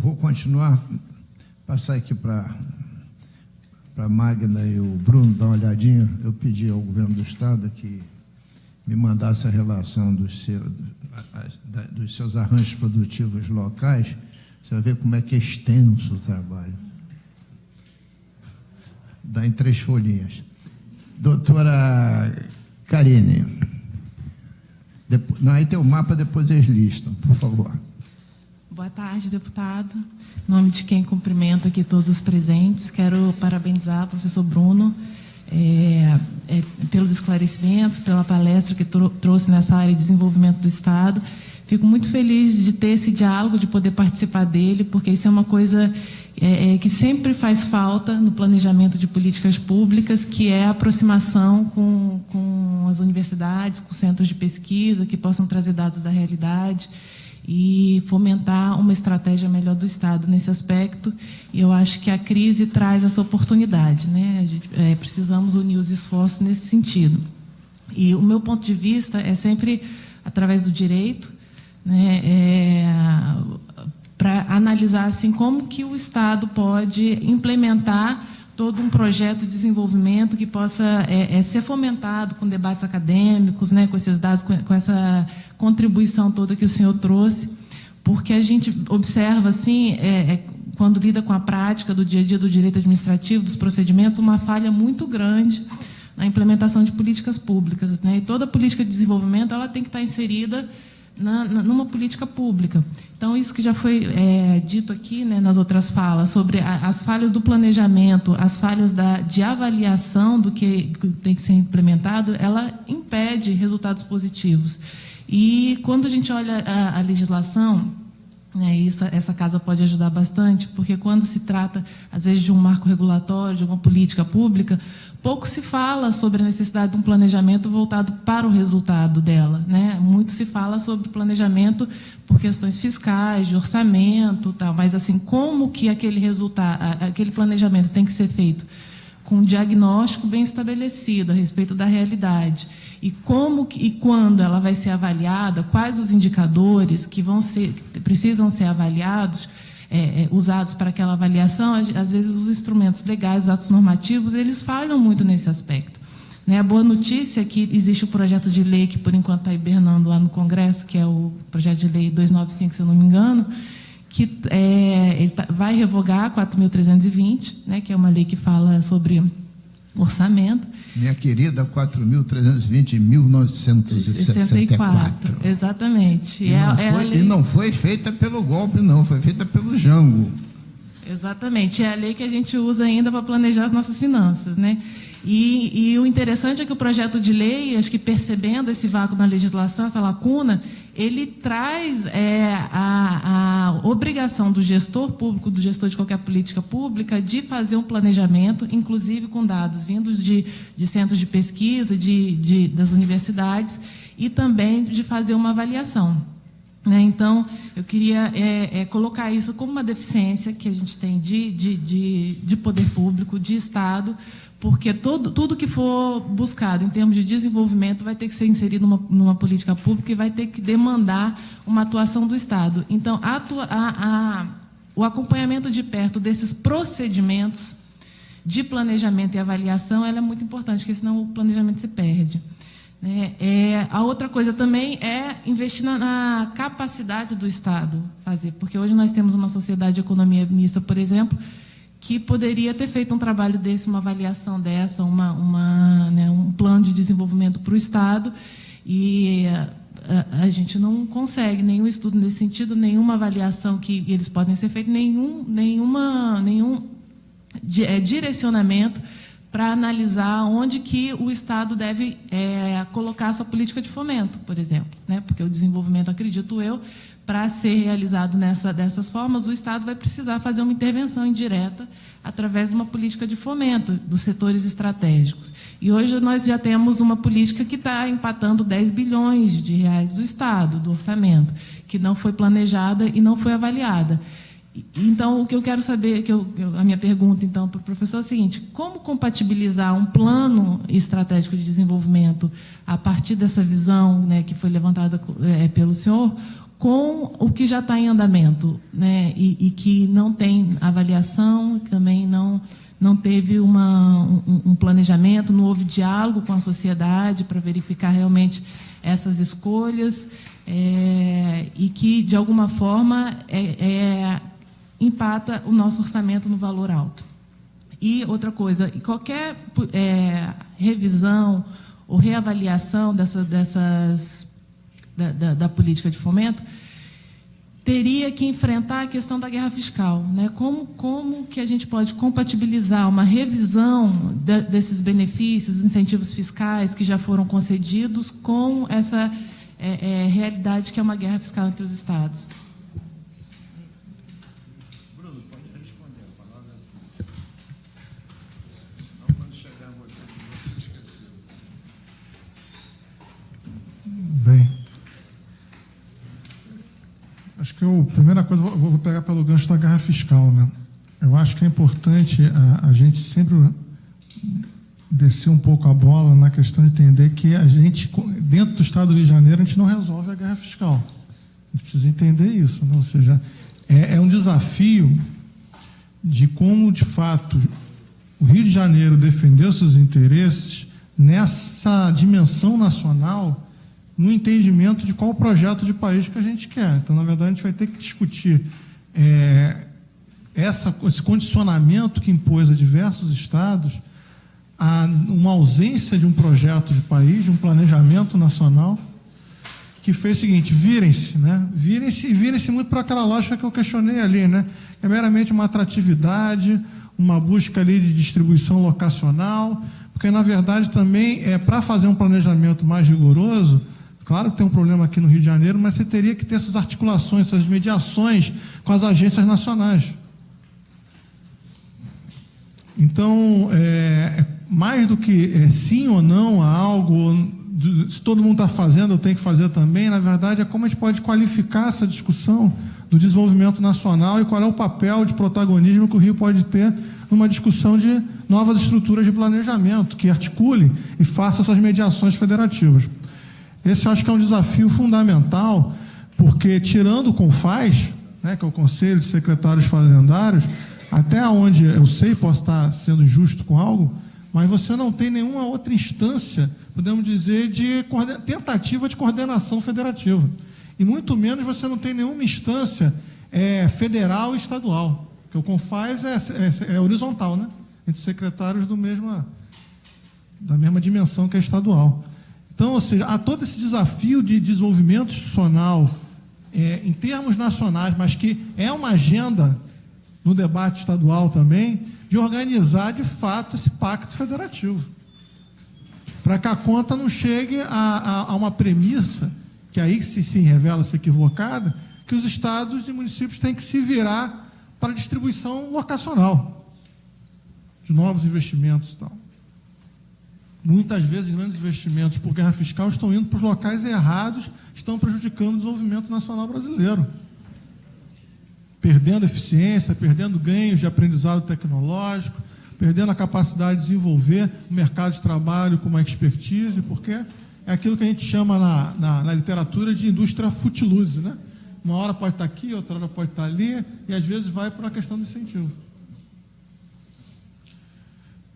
vou continuar, passar aqui para a Magna e o Bruno dar uma olhadinha. Eu pedi ao governo do Estado que me mandasse a relação dos seus arranjos produtivos locais. Você vai ver como é que é extenso o trabalho. Dá em 3 folhinhas. Doutora Karine. Aí tem o mapa, depois eles listam, por favor. Boa tarde, deputado. Em nome de quem cumprimento aqui todos os presentes, quero parabenizar o professor Bruno pelos esclarecimentos, pela palestra que trouxe nessa área de desenvolvimento do Estado. Fico muito feliz de ter esse diálogo, de poder participar dele, porque isso é uma coisa que sempre faz falta no planejamento de políticas públicas, que é a aproximação com as universidades, com centros de pesquisa, que possam trazer dados da realidade e fomentar uma estratégia melhor do Estado nesse aspecto. E eu acho que a crise traz essa oportunidade, né? Precisamos unir os esforços nesse sentido. E o meu ponto de vista é sempre através do direito, né? Para analisar assim, como que o Estado pode implementar todo um projeto de desenvolvimento que possa ser fomentado com debates acadêmicos, né, com esses dados, com essa contribuição toda que o senhor trouxe, porque a gente observa, assim, quando lida com a prática do dia a dia do direito administrativo, dos procedimentos, uma falha muito grande na implementação de políticas públicas, né? E toda política de desenvolvimento ela tem que estar inserida numa política pública. Então, isso que já foi dito aqui, né, nas outras falas, sobre as falhas do planejamento, as falhas de avaliação do que tem que ser implementado, ela impede resultados positivos. E, quando a gente olha a legislação, né, essa casa pode ajudar bastante, porque quando se trata, às vezes, de um marco regulatório, de uma política pública, pouco se fala sobre a necessidade de um planejamento voltado para o resultado dela, né? Muito se fala sobre planejamento por questões fiscais, de orçamento, tal, mas assim, como que aquele planejamento tem que ser feito? Com um diagnóstico bem estabelecido a respeito da realidade. E como e quando ela vai ser avaliada, quais os indicadores que precisam ser avaliados, usados para aquela avaliação. Às vezes os instrumentos legais, os atos normativos, eles falham muito nesse aspecto, né? A boa notícia é que existe o projeto de lei que, por enquanto, está hibernando lá no Congresso, que é o projeto de lei 295, se eu não me engano, que ele vai revogar 4.320, né, que é uma lei que fala sobre orçamento. Minha querida 4.320 de 1964. Exatamente. E não foi feita pelo golpe, não, foi feita pelo Jango. Exatamente. É a lei que a gente usa ainda para planejar as nossas finanças, né? E o interessante é que o projeto de lei, acho que percebendo esse vácuo na legislação, essa lacuna, ele traz a obrigação do gestor público, do gestor de qualquer política pública, de fazer um planejamento, inclusive com dados vindos de centros de pesquisa, das universidades, e também de fazer uma avaliação, né? Então, eu queria colocar isso como uma deficiência que a gente tem de poder público, de Estado, porque tudo que for buscado em termos de desenvolvimento vai ter que ser inserido numa política pública e vai ter que demandar uma atuação do Estado. Então, o acompanhamento de perto desses procedimentos de planejamento e avaliação é muito importante, porque senão o planejamento se perde, né? A outra coisa também é investir na capacidade do Estado fazer, porque hoje nós temos uma sociedade de economia mista, por exemplo, que poderia ter feito um trabalho desse, uma avaliação dessa, um plano de desenvolvimento para o Estado, e a gente não consegue nenhum estudo nesse sentido, nenhuma avaliação que eles podem ser feitos, nenhum direcionamento para analisar onde que o Estado deve colocar a sua política de fomento, por exemplo, né? Porque o desenvolvimento, acredito eu, para ser realizado dessas formas, o Estado vai precisar fazer uma intervenção indireta através de uma política de fomento dos setores estratégicos. E hoje nós já temos uma política que está empatando 10 bilhões de reais do Estado, do orçamento, que não foi planejada e não foi avaliada. Então, o que eu quero saber, a minha pergunta, então, para o professor é o seguinte: como compatibilizar um plano estratégico de desenvolvimento a partir dessa visão, né, que foi levantada pelo senhor, com o que já está em andamento, né, e que não tem avaliação, também não teve um planejamento, não houve diálogo com a sociedade para verificar realmente essas escolhas, e que, de alguma forma, empata o nosso orçamento no valor alto. E outra coisa, qualquer revisão ou reavaliação da política de fomento teria que enfrentar a questão da guerra fiscal, né? Como que a gente pode compatibilizar uma revisão desses benefícios, incentivos fiscais que já foram concedidos com essa realidade que é uma guerra fiscal entre os estados? Bruno, pode responder. A palavra é tua. Senão, quando chegar a você, você esqueceu. Bem, acho que a primeira coisa, vou pegar pelo gancho da guerra fiscal, né? Eu acho que é importante a gente sempre descer um pouco a bola na questão de entender que a gente, dentro do Estado do Rio de Janeiro, a gente não resolve a guerra fiscal. A gente precisa entender isso, né? Ou seja, é um desafio de como, de fato, o Rio de Janeiro defendeu seus interesses nessa dimensão nacional, no entendimento de qual projeto de país que a gente quer. Então, na verdade, a gente vai ter que discutir esse condicionamento que impôs a diversos estados uma ausência de um projeto de país, de um planejamento nacional, que fez o seguinte: virem-se, né? Virem-se muito para aquela lógica que eu questionei ali, né? É meramente uma atratividade, uma busca ali de distribuição locacional, porque, na verdade, também, para fazer um planejamento mais rigoroso, claro que tem um problema aqui no Rio de Janeiro, mas você teria que ter essas articulações, essas mediações com as agências nacionais. Então, mais do que sim ou não a algo, se todo mundo está fazendo, eu tenho que fazer também, na verdade, é como a gente pode qualificar essa discussão do desenvolvimento nacional e qual é o papel de protagonismo que o Rio pode ter numa discussão de novas estruturas de planejamento, que articule e faça essas mediações federativas. Esse eu acho que é um desafio fundamental, porque, tirando o CONFAZ, né, que é o Conselho de Secretários Fazendários, até onde eu sei, posso estar sendo injusto com algo, mas você não tem nenhuma outra instância, podemos dizer, de tentativa de coordenação federativa. E muito menos você não tem nenhuma instância federal e estadual, porque o CONFAZ é horizontal, né? Entre secretários da mesma dimensão que a estadual. Então, ou seja, há todo esse desafio de desenvolvimento institucional em termos nacionais, mas que é uma agenda no debate estadual também, de organizar, de fato, esse pacto federativo. Para que a conta não chegue a uma premissa, que aí se revela-se equivocada, que os estados e municípios têm que se virar para a distribuição locacional de novos investimentos e tal. Muitas vezes, grandes investimentos por guerra fiscal estão indo para os locais errados, estão prejudicando o desenvolvimento nacional brasileiro. Perdendo eficiência, perdendo ganhos de aprendizado tecnológico, perdendo a capacidade de desenvolver o mercado de trabalho com uma expertise, porque é aquilo que a gente chama na literatura de indústria footloose, né? Uma hora pode estar aqui, outra hora pode estar ali, e às vezes vai por uma questão de incentivo.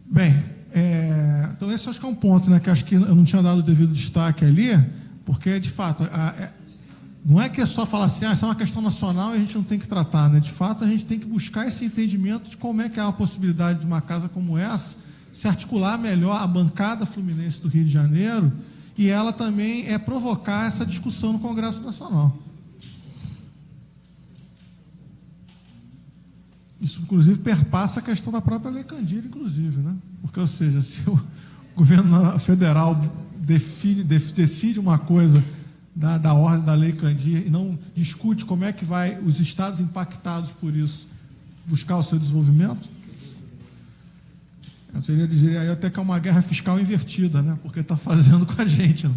Bem, então esse acho que é um ponto, né, que acho que eu não tinha dado o devido destaque ali, porque, de fato, não é que é só falar assim, isso é uma questão nacional e a gente não tem que tratar, né? De fato, a gente tem que buscar esse entendimento de como é que é a possibilidade de uma casa como essa se articular melhor a bancada fluminense do Rio de Janeiro e ela também provocar essa discussão no Congresso Nacional. Isso, inclusive, perpassa a questão da própria Lei Candir, inclusive, né? Porque, ou seja, se o governo federal decide uma coisa da ordem da Lei Candir e não discute como é que vai os estados impactados por isso buscar o seu desenvolvimento, eu teria de dizer aí até que é uma guerra fiscal invertida, né? Porque está fazendo com a gente, né?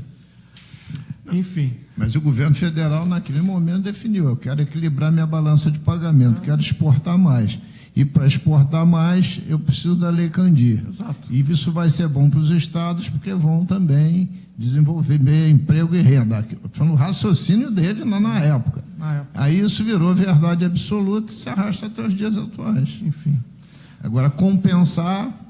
Enfim. Mas o governo federal, naquele momento, definiu: eu quero equilibrar minha balança de pagamento, quero exportar mais. E para exportar mais, eu preciso da Lei Candir. Exato. E isso vai ser bom para os estados, porque vão também desenvolver bem emprego e renda. Foi no raciocínio dele na época. Aí isso virou verdade absoluta e se arrasta até os dias atuais. Enfim. Agora, compensar...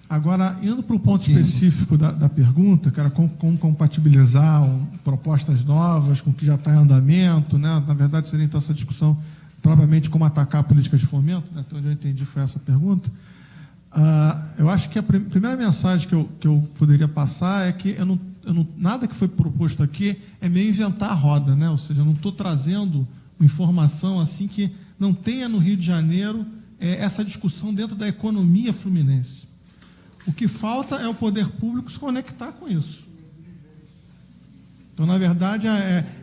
Agora, indo para o ponto específico da pergunta, que era como compatibilizar propostas novas com o que já está em andamento, né? Na verdade, seria então essa discussão propriamente como atacar a política de fomento, né? Então, onde eu entendi foi essa pergunta. Eu acho que a primeira mensagem que eu poderia passar é que nada que foi proposto aqui é meio inventar a roda, né? Ou seja, eu não estou trazendo informação assim que não tenha no Rio de Janeiro essa discussão dentro da economia fluminense. O que falta é o poder público se conectar com isso. Então, na verdade,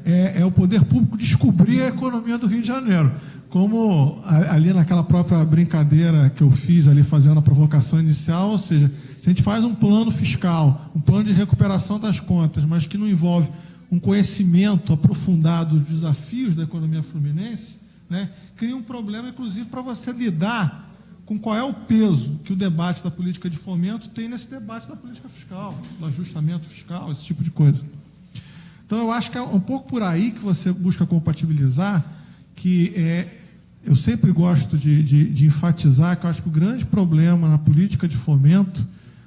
é o poder público descobrir a economia do Rio de Janeiro. Como ali naquela própria brincadeira que eu fiz ali, fazendo a provocação inicial, ou seja, se a gente faz um plano fiscal, um plano de recuperação das contas, mas que não envolve um conhecimento aprofundado dos desafios da economia fluminense, né, cria um problema, inclusive, para você lidar com qual é o peso que o debate da política de fomento tem nesse debate da política fiscal, do ajustamento fiscal, esse tipo de coisa. Então, eu acho que é um pouco por aí que você busca compatibilizar, que eu sempre gosto de enfatizar que eu acho que o grande problema na política de fomento,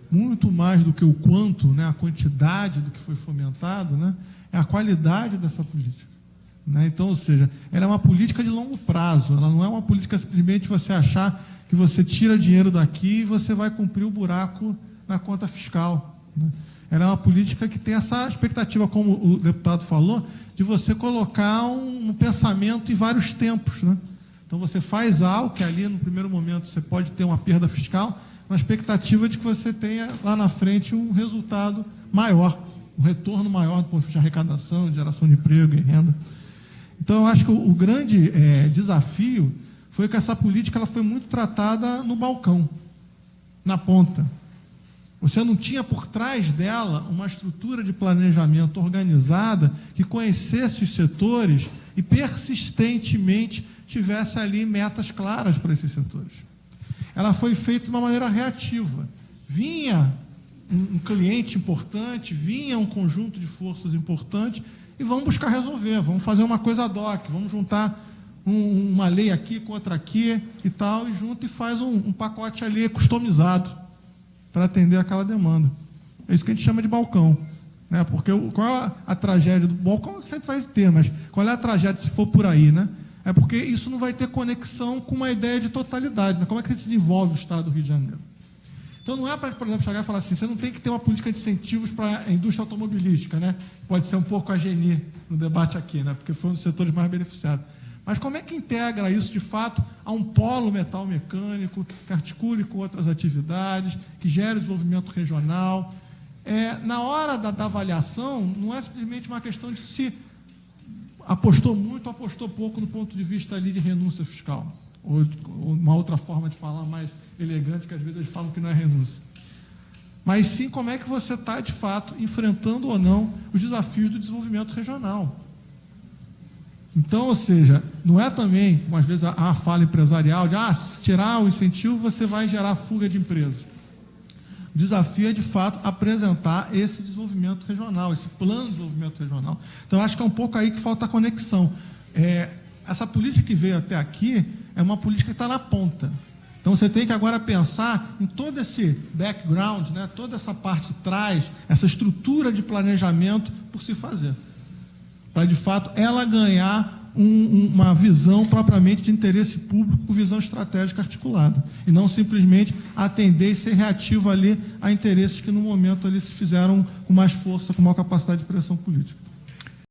muito mais do que o quanto, né, a quantidade do que foi fomentado, né, é a qualidade dessa política. Né? Então, ou seja, ela é uma política de longo prazo, ela não é uma política simplesmente você achar que você tira dinheiro daqui e você vai cumprir o buraco na conta fiscal. Né? Ela é uma política que tem essa expectativa, como o deputado falou, de você colocar um pensamento em vários tempos. Né? Então, você faz algo que ali, no primeiro momento, você pode ter uma perda fiscal, na expectativa de que você tenha, lá na frente, um resultado maior, um retorno maior do ponto de vista de arrecadação, de geração de emprego e renda. Então, eu acho que o grande desafio foi que essa política ela foi muito tratada no balcão, na ponta. Você não tinha por trás dela uma estrutura de planejamento organizada que conhecesse os setores e persistentemente tivesse ali metas claras para esses setores. Ela foi feita de uma maneira reativa. Vinha um cliente importante, vinha um conjunto de forças importantes e vamos buscar resolver, vamos fazer uma coisa ad hoc, vamos juntar uma lei aqui com outra aqui e tal, e junto e faz um pacote ali customizado para atender aquela demanda. É isso que a gente chama de balcão. Né? Porque qual é a tragédia do balcão? Sempre vai ter, mas qual é a tragédia se for por aí? Né? É porque isso não vai ter conexão com uma ideia de totalidade. Né? Como é que se desenvolve o Estado do Rio de Janeiro? Então não é para, por exemplo, chegar e falar assim, você não tem que ter uma política de incentivos para a indústria automobilística, né? Pode ser um pouco a Geni no debate aqui, né? Porque foi um dos setores mais beneficiados. Mas como é que integra isso, de fato, a um polo metal mecânico, que articule com outras atividades, que gere desenvolvimento regional? Na hora da avaliação, não é simplesmente uma questão de se apostou muito ou apostou pouco do ponto de vista ali de renúncia fiscal. Ou uma outra forma de falar mais elegante, que às vezes eles falam que não é renúncia. Mas sim como é que você está, de fato, enfrentando ou não os desafios do desenvolvimento regional. Então, ou seja, não é também, como às vezes a fala empresarial, de se tirar o incentivo, você vai gerar fuga de empresas. O desafio é, de fato, apresentar esse desenvolvimento regional, esse plano de desenvolvimento regional. Então, eu acho que é um pouco aí que falta a conexão. Essa política que veio até aqui é uma política que está na ponta. Então, você tem que agora pensar em todo esse background, né, toda essa parte de trás, essa estrutura de planejamento por se fazer. Para, de fato, ela ganhar uma visão propriamente de interesse público, com visão estratégica articulada, e não simplesmente atender e ser reativo ali a interesses que, no momento, ali se fizeram com mais força, com maior capacidade de pressão política.